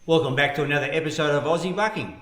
Welcome back to another episode of Aussie Bucking.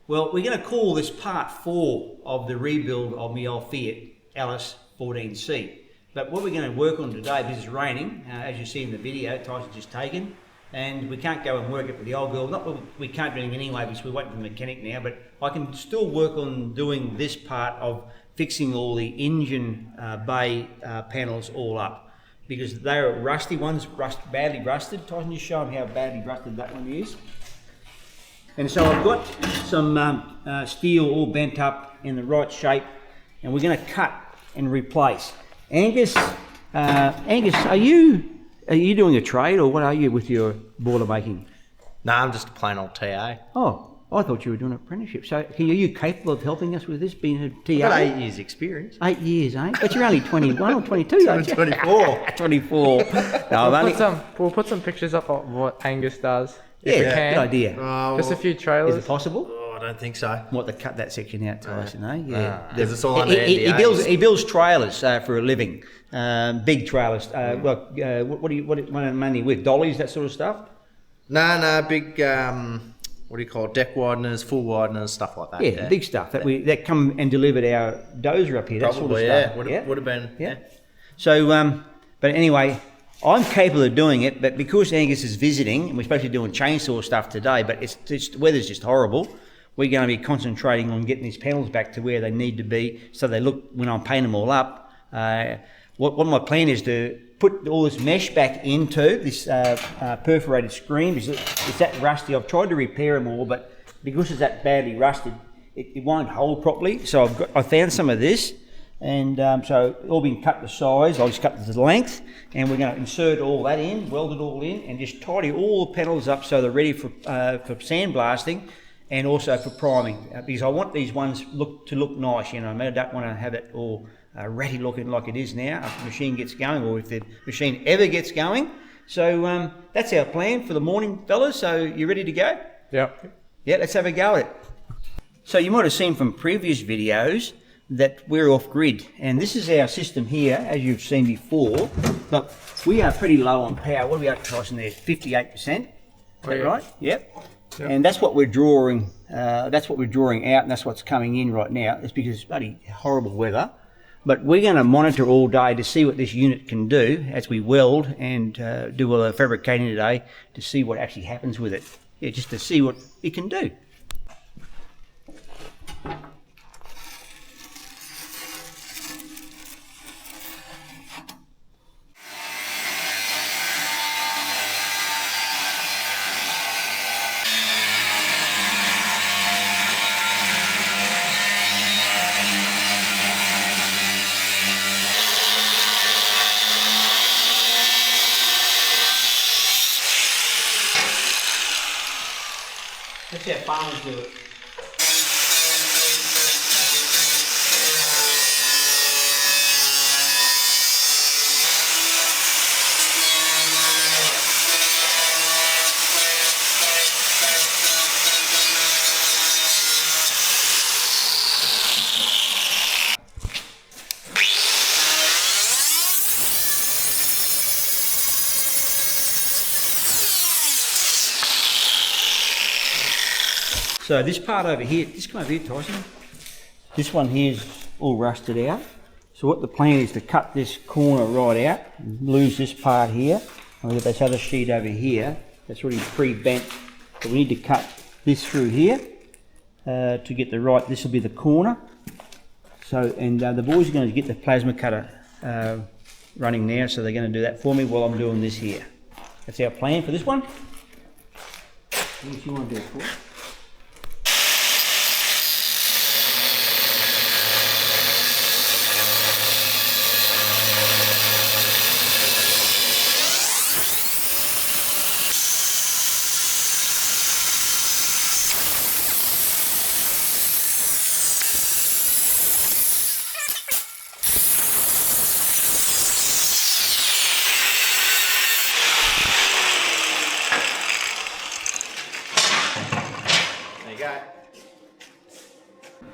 Well, we're going to call this part 4 of the rebuild of my old Fiat-Allis 14C. But what we're going to work on today, because it's raining, as you see in the video, Tyson's just taken, and we can't go and work it with the old girl. Not that we can't do it anyway because we're waiting for the mechanic now, but I can still work on doing this part of fixing all the engine bay panels all up. Because they're rusty ones, badly rusted. Tyson, just show them how badly rusted that one is. And so I've got some steel all bent up in the right shape, and we're going to cut and replace. Angus, are you doing a trade, or what are you with your boiler making? No, I'm just a plain old TA. Oh, I thought you were doing an apprenticeship. So are you capable of helping us with this, being a TA? I've got 8 years experience. 8 years, eh? But you're only 21 or 22, aren't you? 24. 24. No, we'll put some pictures up of what Angus does. Yeah, If we can. good idea. Just a few trailers. Is it possible? Oh, I don't think so. What, to cut that section out, Tyson, eh? Yeah. Because it's all under He builds trailers for a living. Big trailers. What do you mainly with? Dollies, that sort of stuff? No, big, what do you call it? Deck wideners, full wideners, stuff like that. Yeah, big stuff that come and delivered our dozer up here. That Probably, sort of stuff. Would have been. Yeah. So, but anyway, I'm capable of doing it, but because Angus is visiting, and we're supposed to be doing chainsaw stuff today, but the weather's just horrible, we're going to be concentrating on getting these panels back to where they need to be, so they look, when I'm painting them all up, what my plan is to put all this mesh back into this perforated screen, because it's that rusty. I've tried to repair them all, but because it's that badly rusted, it won't hold properly. So I found some of this, and so all been cut to size. I'll just cut to the length, and we're going to insert all that in, weld it all in, and just tidy all the panels up so they're ready for sandblasting and also for priming. Because I want these ones to look nice, you know. I don't want to have it all ratty looking like it is now if the machine gets going, or if the machine ever gets going. So that's our plan for the morning, fellas. So you ready to go? Yeah. Yeah, let's have a go at it. So you might have seen from previous videos that we're off grid, and this is our system here, as you've seen before, but we are pretty low on power. What are we at, Tyson, there? 58%? Is that right? Yep. And that's what we're drawing. That's what we're drawing out, and that's what's coming in right now. It's because it's bloody horrible weather. But we're going to monitor all day to see what this unit can do as we weld and do all the fabricating today to see what actually happens with it. Yeah, just to see what it can do. That's how farmers do it. So this part over here, just come over here, Tyson. This one here is all rusted out. So what the plan is to cut this corner right out, lose this part here, and we've got this other sheet over here that's already pre-bent. So we need to cut this through here to get the right, this will be the corner. So, and the boys are going to get the plasma cutter running now, so they're going to do that for me while I'm doing this here. That's our plan for this one. What do you want to do it for?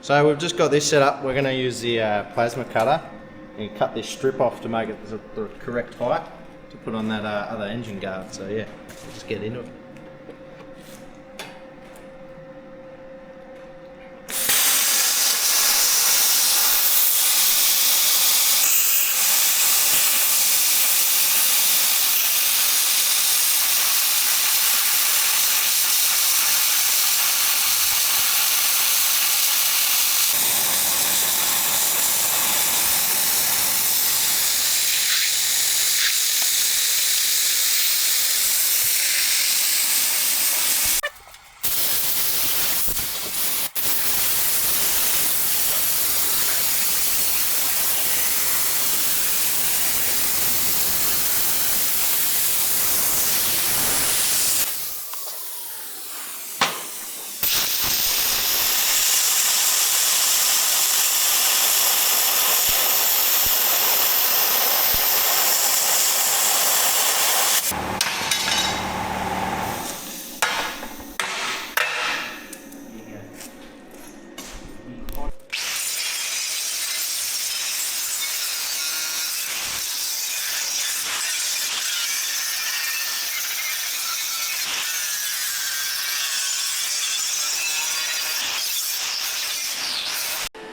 So we've just got this set up. We're going to use the plasma cutter and cut this strip off to make it the correct height to put on that other engine guard. So yeah, we'll just get into it.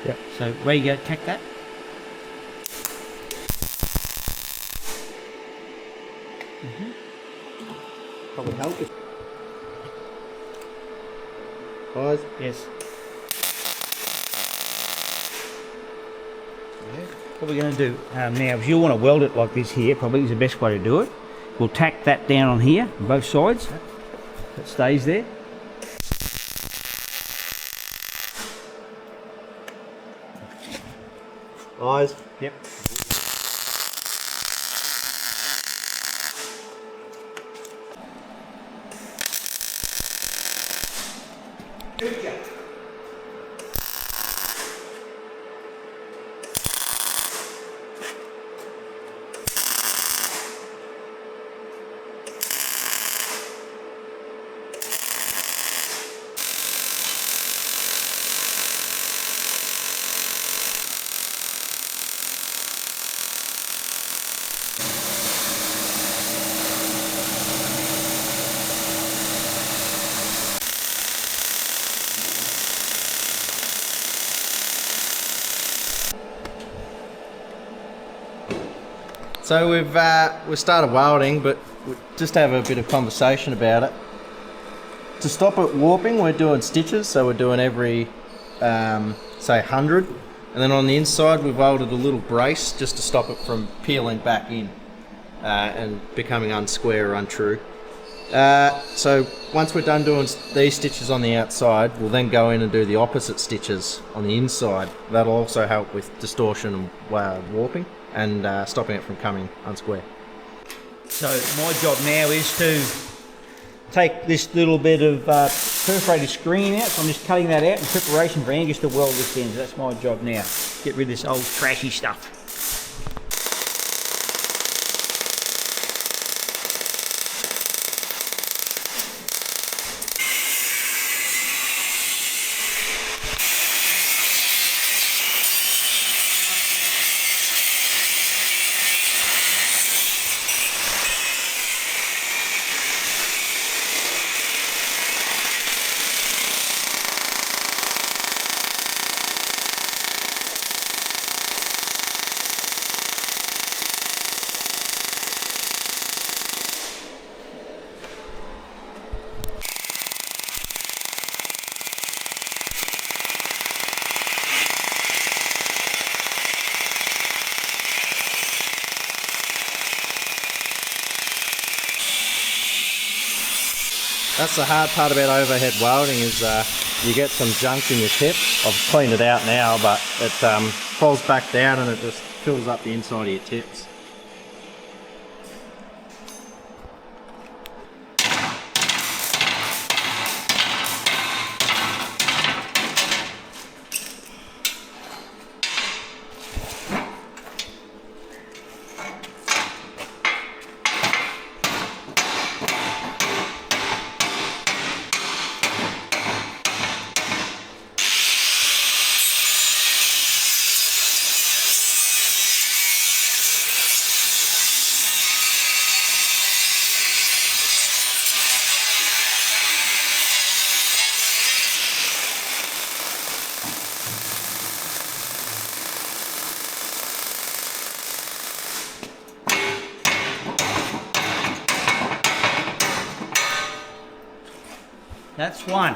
Yep. So where you go, tack that. Probably help it. Guys, Yes. What we're going to do now, if you want to weld it like this here, probably is the best way to do it. We'll tack that down on here, on both sides. It stays there. eyes. Yep. So we've started welding, but we just have a bit of conversation about it. To stop it warping, we're doing stitches, so we're doing every say 100, and then on the inside we've welded a little brace just to stop it from peeling back in and becoming unsquare or untrue. So once we're done doing these stitches on the outside, we'll then go in and do the opposite stitches on the inside. That'll also help with distortion and warping and stopping it from coming unsquare. So my job now is to take this little bit of perforated screen out. So I'm just cutting that out in preparation for Angus to weld this in. So that's my job now. Get rid of this old trashy stuff. That's the hard part about overhead welding is you get some junk in your tip. I've cleaned it out now, but it falls back down and it just fills up the inside of your tips. That's one.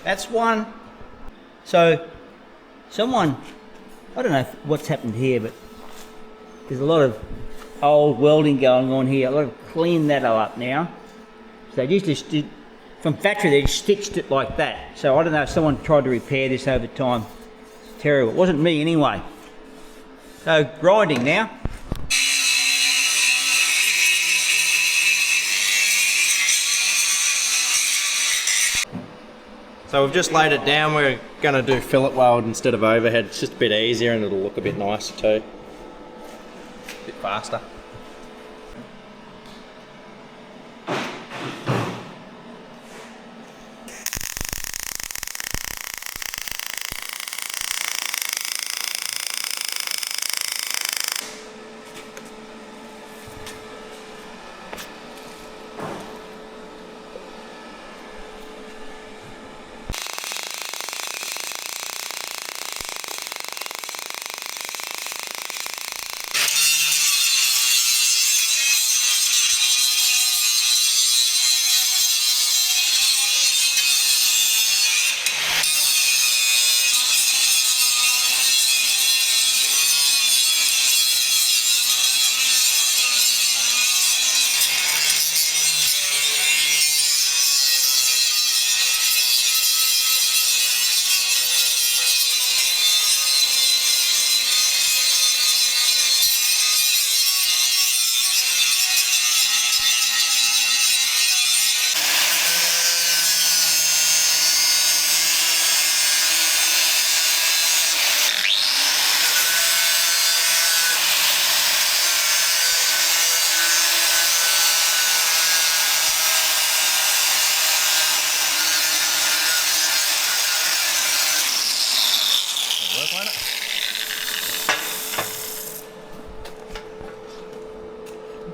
That's one. So, someone, I don't know what's happened here, but there's a lot of old welding going on here. I've got to clean that all up now. So they used to, from factory, they just stitched it like that. So I don't know if someone tried to repair this over time. It's terrible. It wasn't me anyway. So grinding now. So we've just laid it down. We're going to do fillet weld instead of overhead. It's just a bit easier and it'll look a bit nicer too. A bit faster.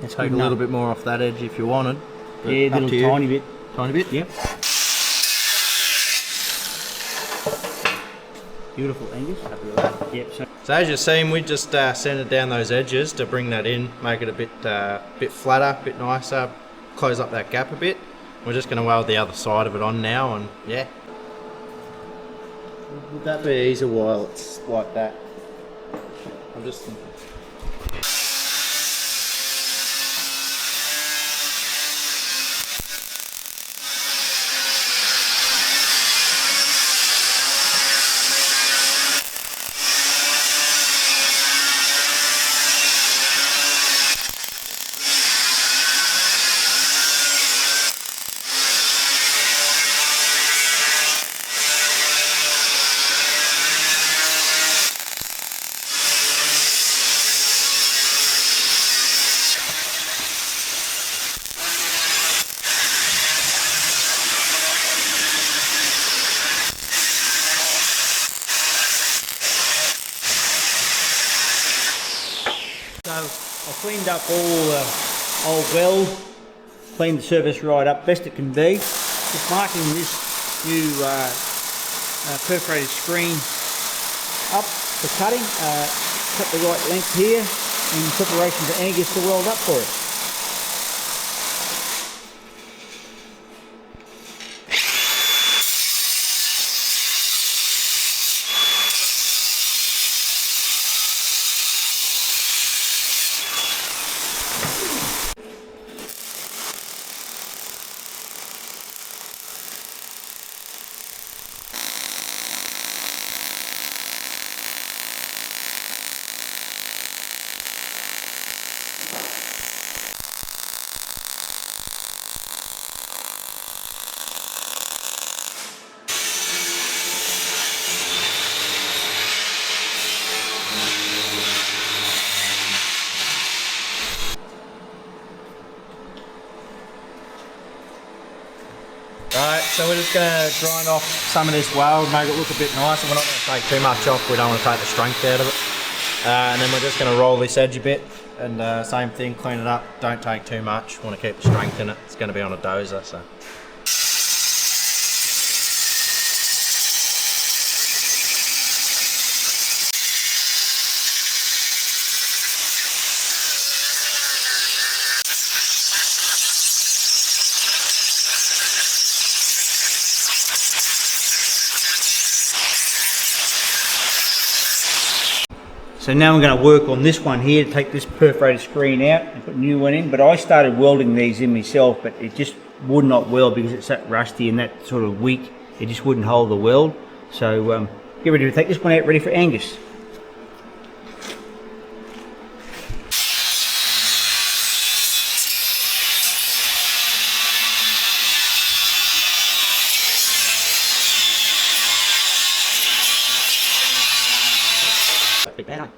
Take a little bit more off that edge if you wanted. Yeah, a little tiny bit. Tiny bit? Yep. Beautiful, Angus. Happy with that. Yep. So as you've seen, we just sanded down those edges to bring that in, make it a bit flatter, a bit nicer, close up that gap a bit. We're just going to weld the other side of it on now, and yeah. Would that be easier while it's like that? I'm just thinking. So I cleaned up all the old weld, cleaned the surface right up best it can be. Just marking this new perforated screen up for cutting. Cut the right length here in preparation for Angus to weld up for us. Alright, so we're just going to grind off some of this weld, make it look a bit nicer. We're not going to take too much off, we don't want to take the strength out of it. And then we're just going to roll this edge a bit, and same thing, clean it up, don't take too much, want to keep the strength in it. It's going to be on a dozer, so. So now I'm going to work on this one here to take this perforated screen out and put a new one in. But I started welding these in myself, but it just would not weld because it's that rusty and that sort of weak. It just wouldn't hold the weld. So get ready to take this one out, ready for Angus. Better.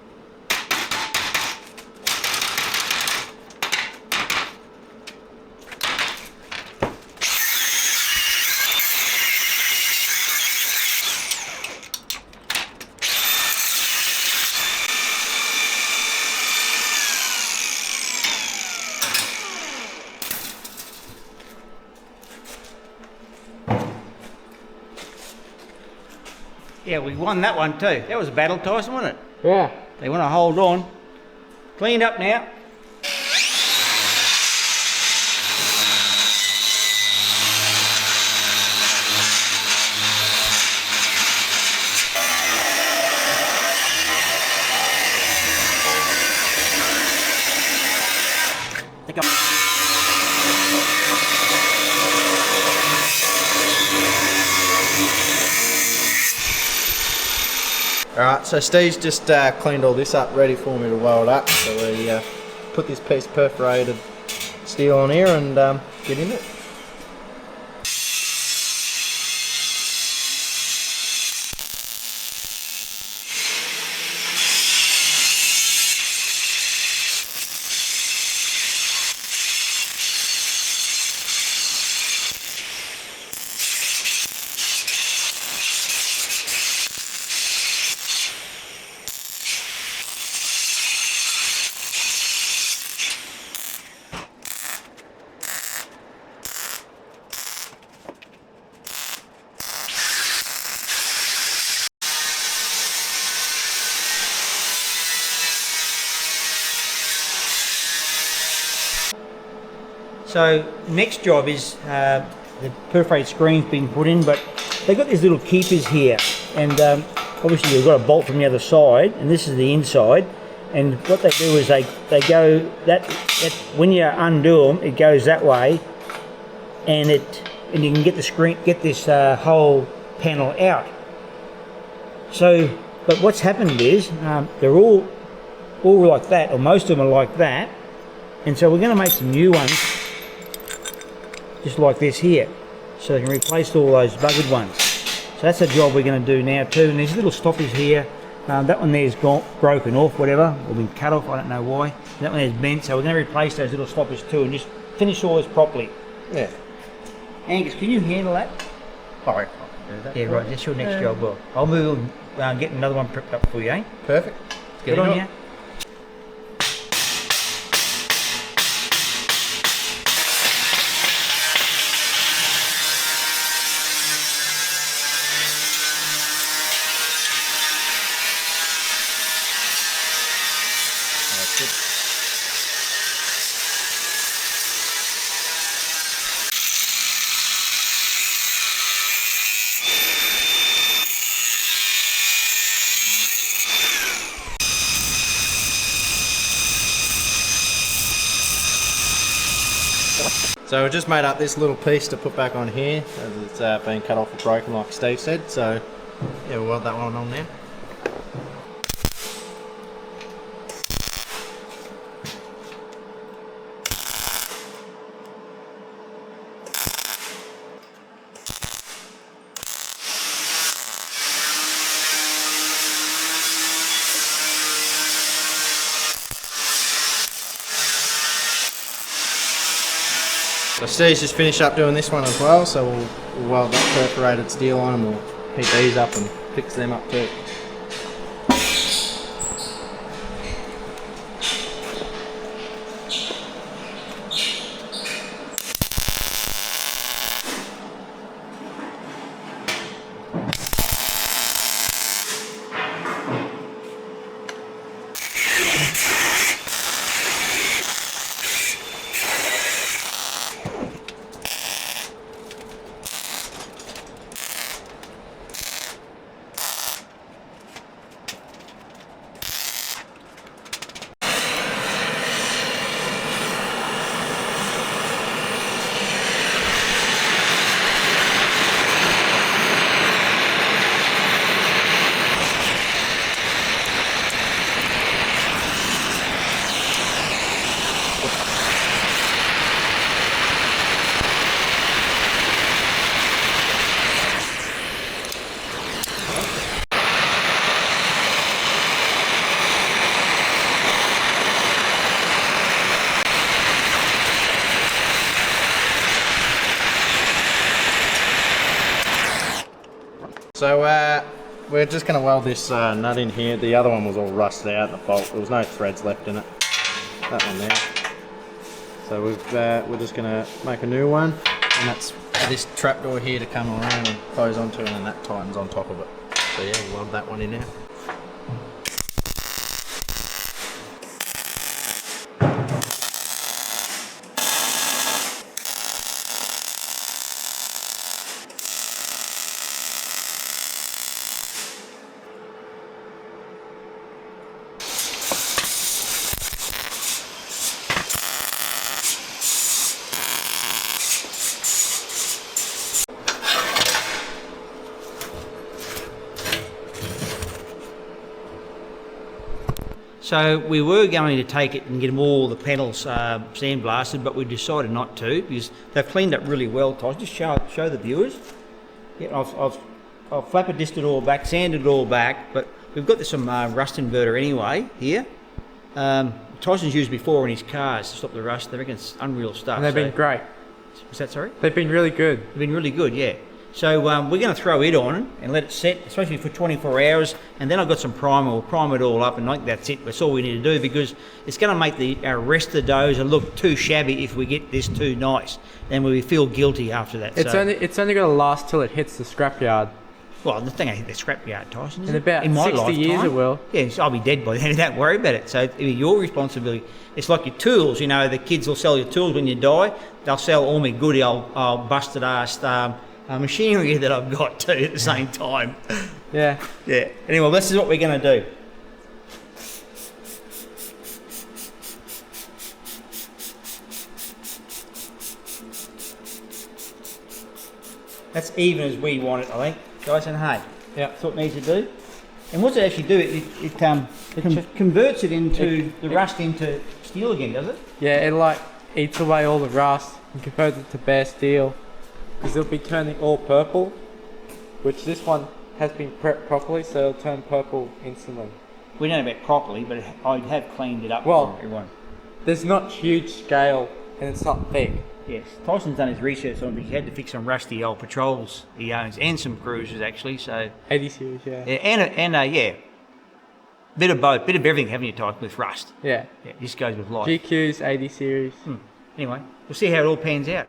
Yeah, we won that one too. That was a battle, Tyson, wasn't it? Yeah. They want to hold on. Cleaned up now. Pick up. Alright, so Steve's just cleaned all this up, ready for me to weld up. So we put this piece of perforated steel on here and get in it. So next job is the perforated screen's been put in, but they've got these little keepers here, and obviously you've got a bolt from the other side, and this is the inside. And what they do is they go that when you undo them, it goes that way, and you can get the screen, get this whole panel out. So, but what's happened is they're all like that, or most of them are like that, and so we're going to make some new ones, just like this here, so they can replace all those buggered ones. So that's a job we're going to do now too. And there's little stoppers here. That one there's broken off, whatever, or been cut off, I don't know why. That one there's bent, so we're going to replace those little stoppers too and just finish all this properly. Yeah. Angus, can you handle that? Oh, I can do that. Yeah, right, that's your next job. Well, I'll move on, get another one prepped up for you, eh? Perfect. Let's get on here. So we just made up this little piece to put back on here, as it's been cut off or broken like Steve said. So yeah, we'll weld that one on now. So Steve's just finished up doing this one as well, so we'll weld that perforated steel on and we'll heat these up and fix them up too. So we're just going to weld this nut in here. The other one was all rusted out, the bolt. There was no threads left in it. That one there. So we're just going to make a new one, and that's for this trapdoor here to come around and close onto, and then that tightens on top of it. So yeah, we'll weld that one in now. So we were going to take it and get them all the panels sandblasted, but we decided not to because they've cleaned up really well. Tosh, just show the viewers. Yeah, I've flapper disted it all back, sanded it all back, but we've got some rust inverter anyway here. Tyson's used before in his cars to stop the rust. They reckon it's unreal stuff. And they've been great. Was that sorry? They've been really good. They've been really good, yeah. So we're going to throw it on and let it set, especially for 24 hours, and then I've got some primer. We'll prime it all up, and I think that's it. That's all we need to do, because it's going to make our rest of the dozer look too shabby if we get this too nice. Then we feel guilty after that. It's only going to last till it hits the scrapyard. Well, the thing ain't hit the scrapyard, Tyson. In about 60 years it will. Yes, I'll be dead by then. Don't worry about it. So it'll be your responsibility. It's like your tools. You know, the kids will sell your tools when you die. They'll sell all my goody old busted ass machinery that I've got too at the same time. Yeah. Yeah. Anyway, this is what we're going to do. That's even as we want it, I think. Dyson, hey? Yeah. That's what it needs to do. And what's it actually do? It converts it into the rust into steel again, does it? Yeah, it like eats away all the rust and converts it to bare steel. Because it'll be turning all purple, which this one has been prepped properly, so it'll turn purple instantly. We don't know about properly, but I have cleaned it up Well, for everyone. There's not huge scale and it's not thick. Yes, Tyson's done his research on it. He had to fix some rusty old patrols he owns, and some cruisers actually. So 80 series, yeah. yeah, and yeah, bit of both, bit of everything, haven't you, Tyson, with rust? Yeah. Yeah, this goes with life. GQ's 80 series. Anyway, we'll see how it all pans out.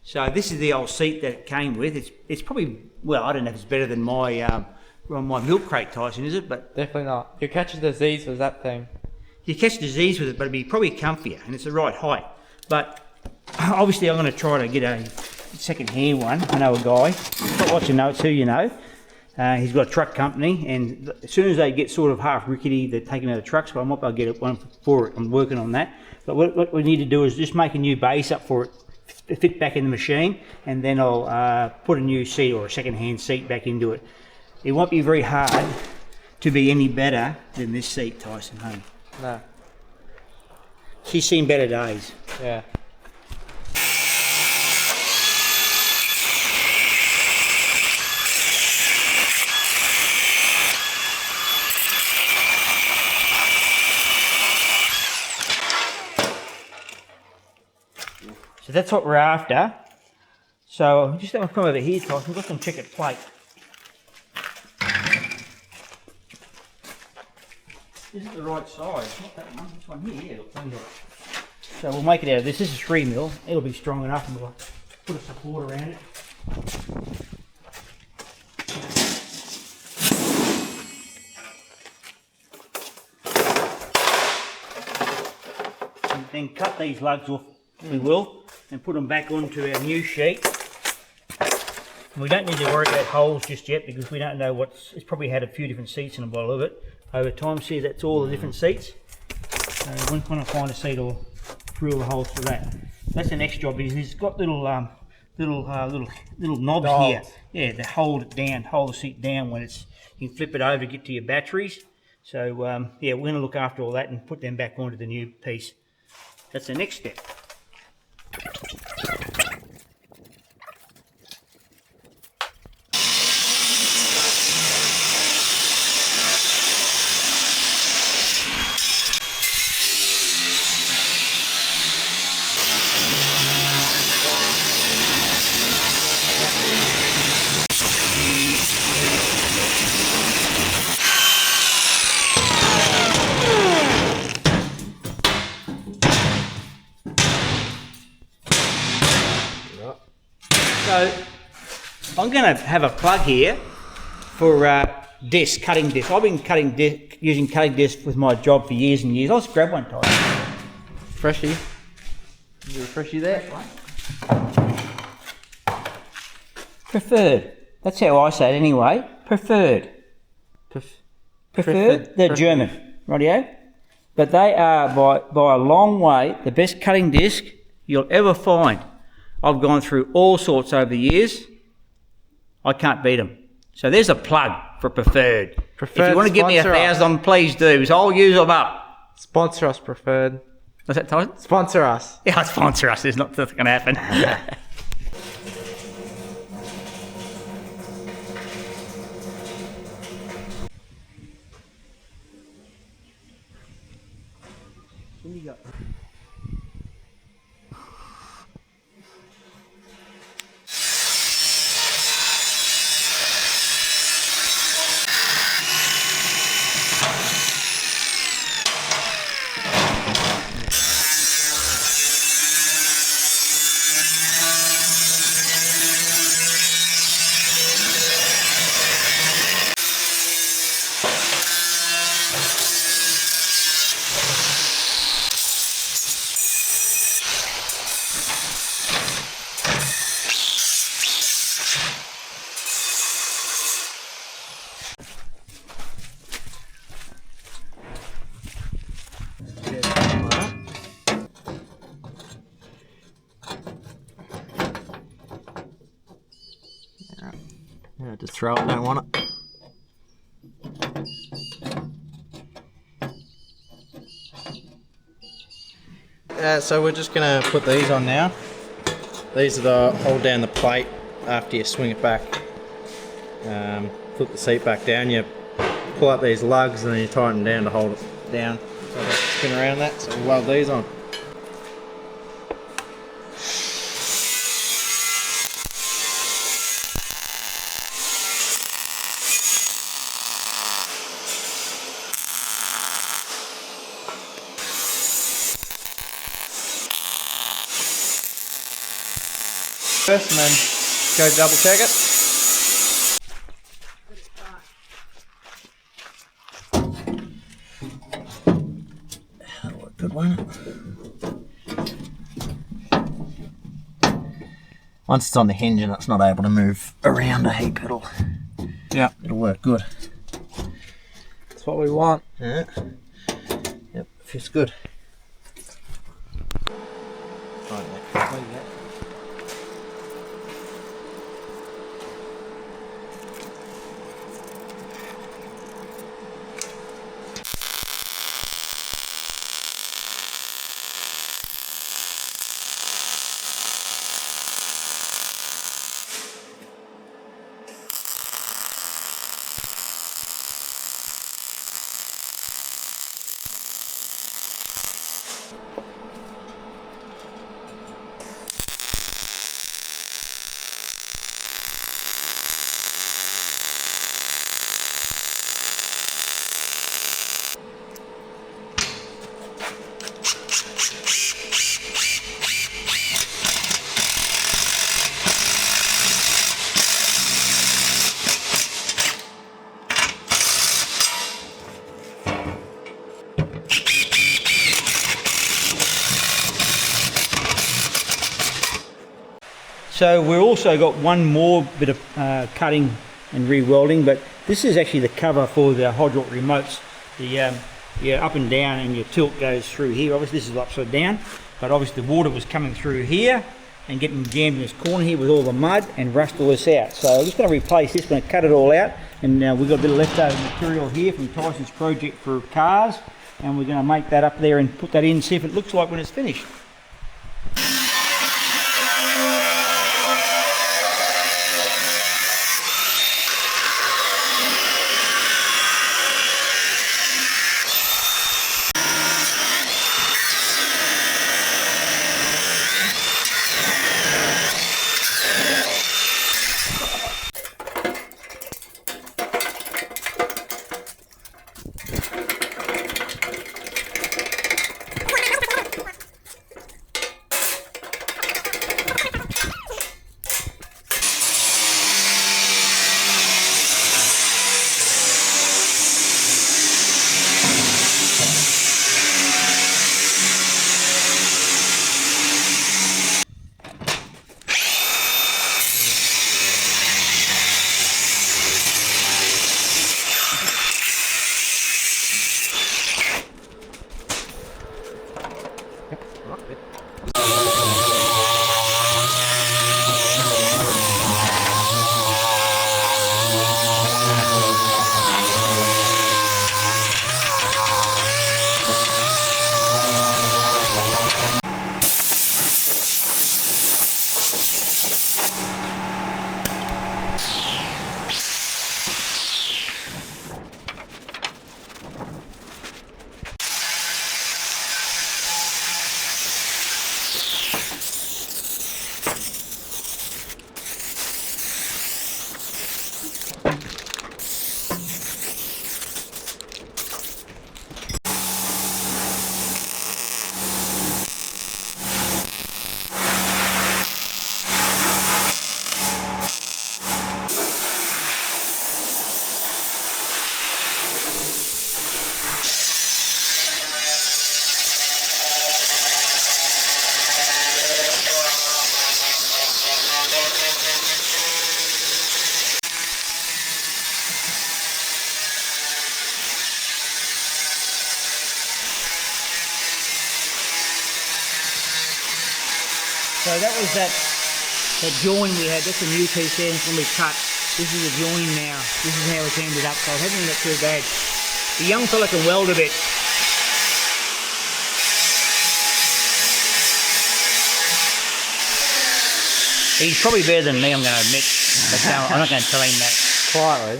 So this is the old seat that it came with. It's probably, well, I don't know if it's better than my milk crate, Tyson, is it? But Definitely not. You'll catch a disease with that thing. you catch disease with it, but it'd be probably comfier, and it's the right height. But obviously I'm going to try to get a second-hand one. I know a guy. Not what you know, it's who you know. He's got a truck company, and as soon as they get sort of half rickety, they take them out of the trucks. So I might be able to get one for it. I'm working on that. But what we need to do is just make a new base up for it, fit back in the machine, and then I'll put a new seat or a second-hand seat back into it. It won't be very hard to be any better than this seat, Tyson, honey. No. She's seen better days. Yeah. So that's what we're after. So just have a come over here, Tyson. We've got some checkered plate. This is the right size, not that one. This one here, yeah. So we'll make it out of this. This is 3mm. It'll be strong enough, and we'll put a support around it. And then cut these lugs off. We will, and put them back onto our new sheet. And we don't need to worry about holes just yet, because we don't know what's. It's probably had a few different seats in a bottle of it over time. See, that's all the different seats. When I find a seat, I'll drill the holes for that. That's the next job. Is it's got little little knobs here. Yeah, to hold it down, hold the seat down when it's. You can flip it over to get to your batteries. So yeah, we're going to look after all that and put them back onto the new piece. That's the next step. So I'm going to have a plug here for cutting disc. I've been using cutting disc with my job for years and years. I'll just grab one, Ty. Freshie. Is there a freshie there? Preferred. That's how I say it anyway. Preferred. Preferred. They're German, rightio? But they are by a long way the best cutting disc you'll ever find. I've gone through all sorts over the years. I can't beat them. So there's a plug for Preferred. If you want to give me 1,000, please do. So I'll use them up. Sponsor us, Preferred. What's that, Tyson? Sponsor us. Yeah, sponsor us. There's nothing going to happen. What do you got? Yeah, just throw it, don't want it. So we're just going to put these on now. These are the hold down the plate after you swing it back. Flip the seat back down, you pull up these lugs and then you tighten down to hold it down. So I'll spin around that, so we'll weld these on. First and then go double check it. That'll work good, won't it? Once it's on the hinge and it's not able to move around a heap, it'll work good. That's what we want. Yeah. Yep, feels good. Right there. So we've also got one more bit of cutting and re-welding, but this is actually the cover for the hydraulic remotes. The your up and down and your tilt goes through here. Obviously this is upside down, but obviously the water was coming through here and getting jammed in this corner here with all the mud and rust all this out. So I'm just going to replace this, going to cut it all out, and now we've got a bit of leftover material here from Tyson's project for cars, and we're going to make that up there and put that in, see if it looks like when it's finished. So that was that join we had. That's a new piece there, and it's going to be cut. This is a join now. This is how it's ended up, so it hasn't got too bad. The young fella can weld a bit. He's probably better than me, I'm going to admit, but I'm not going to tell him that. Quietly.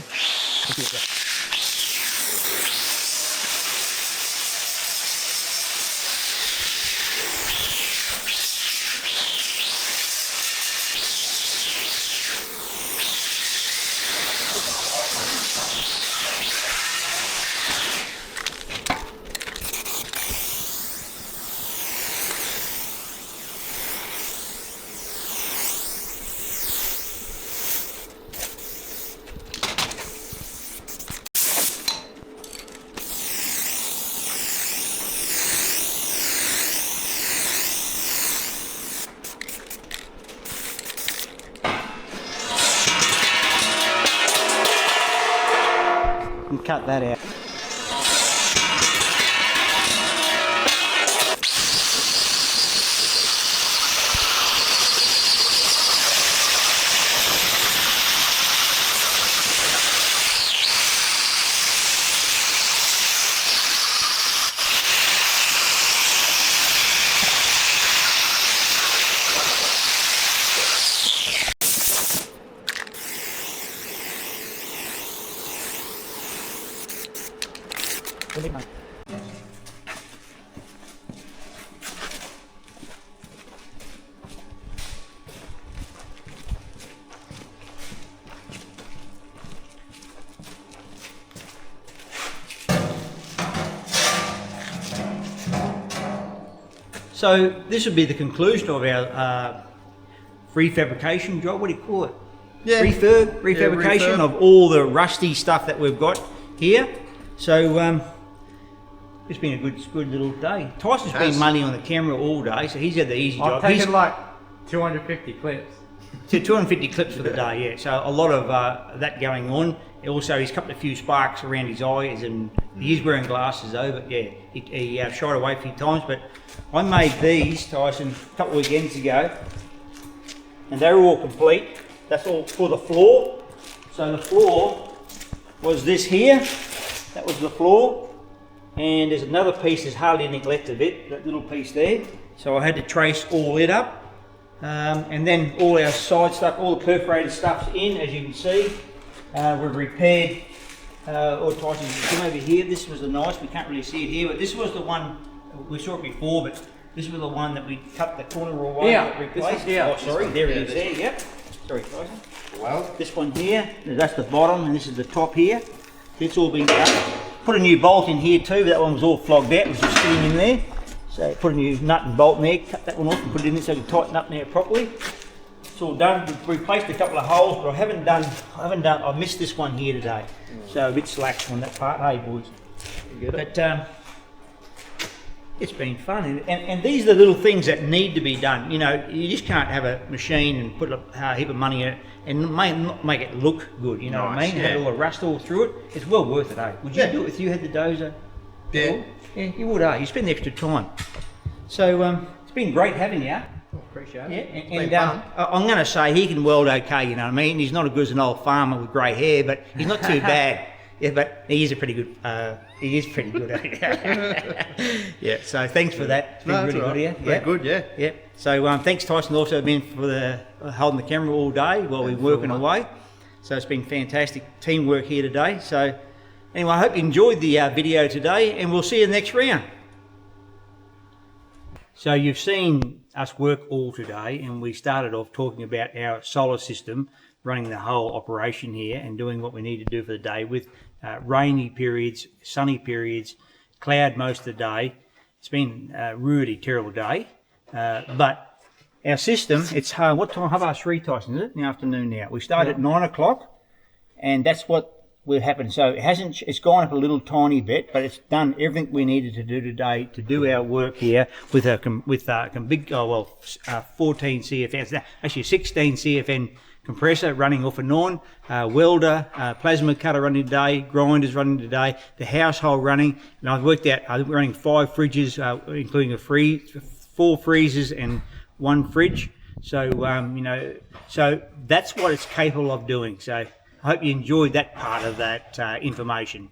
And cut that out. So this would be the conclusion of our refabrication job. What do you call it? Yeah. Refabrication of all the rusty stuff that we've got here. So it's been a good little day. Tyson's been money on the camera all day, so he's had the easy job. I've taken like 250 clips. So 250 clips for the day, yeah. So a lot of that going on. Also, he's cut a few sparks around his eyes, and he is wearing glasses though. But yeah, he shied away a few times. But I made these, Tyson, a couple of weekends ago. and they're all complete. That's all for the floor. So the floor was this here. That was the floor. And there's another piece, there's hardly anything left of it, that little piece there. So I had to trace all it up. And then all our side stuff, all the perforated stuff's in, as you can see. We've repaired all types of, come over here, this was the nice, we can't really see it here, but this was the one, we saw it before, but this was the one that we cut the corner away and replaced. Oh, sorry, there it is there, yep. Sorry, Tyson. Well, This one here, that's the bottom, and this is the top here. It's all been cut. Put a new bolt in here too, that one was all flogged out, it was just sitting in there. So put a new nut and bolt in there, cut that one off and put it in there so it can tighten up now properly. It's all done. We've replaced a couple of holes, but I missed this one here today. So a bit slack on that part, hey boys. But it's been fun, and these are the little things that need to be done. You know, you just can't have a machine and put a heap of money in it and make it look good, you know what I mean? Have all the rust all through it. It's well worth it, eh? Would you do it if you had the dozer? yeah. Yeah, you would, you spend the extra time. So it's been great having you. Appreciate it. Yeah, and I'm going to say he can weld okay, you know what I mean? He's not as good as an old farmer with grey hair, but he's not too bad. Yeah, but he is pretty good at it. Yeah, so thanks for that. It's been really good here. Yeah, good, yeah. Yeah. So thanks Tyson also been for holding the camera all day while we're working away. So it's been fantastic teamwork here today. So anyway, I hope you enjoyed the video today, and we'll see you in the next round. So you've seen us work all today, and we started off talking about our solar system running the whole operation here and doing what we need to do for the day with rainy periods, sunny periods, cloud most of the day. It's been a really terrible day, but our system, it's what time? 3:30, Tyson, is it? In the afternoon now. We started at 9 o'clock, and that's what will happen. So it's gone up a little tiny bit, but it's done everything we needed to do today to do our work here with a big 14 CFN, actually 16 CFN compressor running off and on, welder, plasma cutter running today, grinders running today, the household running, and I've worked out I'm running 5 fridges, including 4 freezers and 1 fridge. So you know, so that's what it's capable of doing. So I hope you enjoyed that part of that information.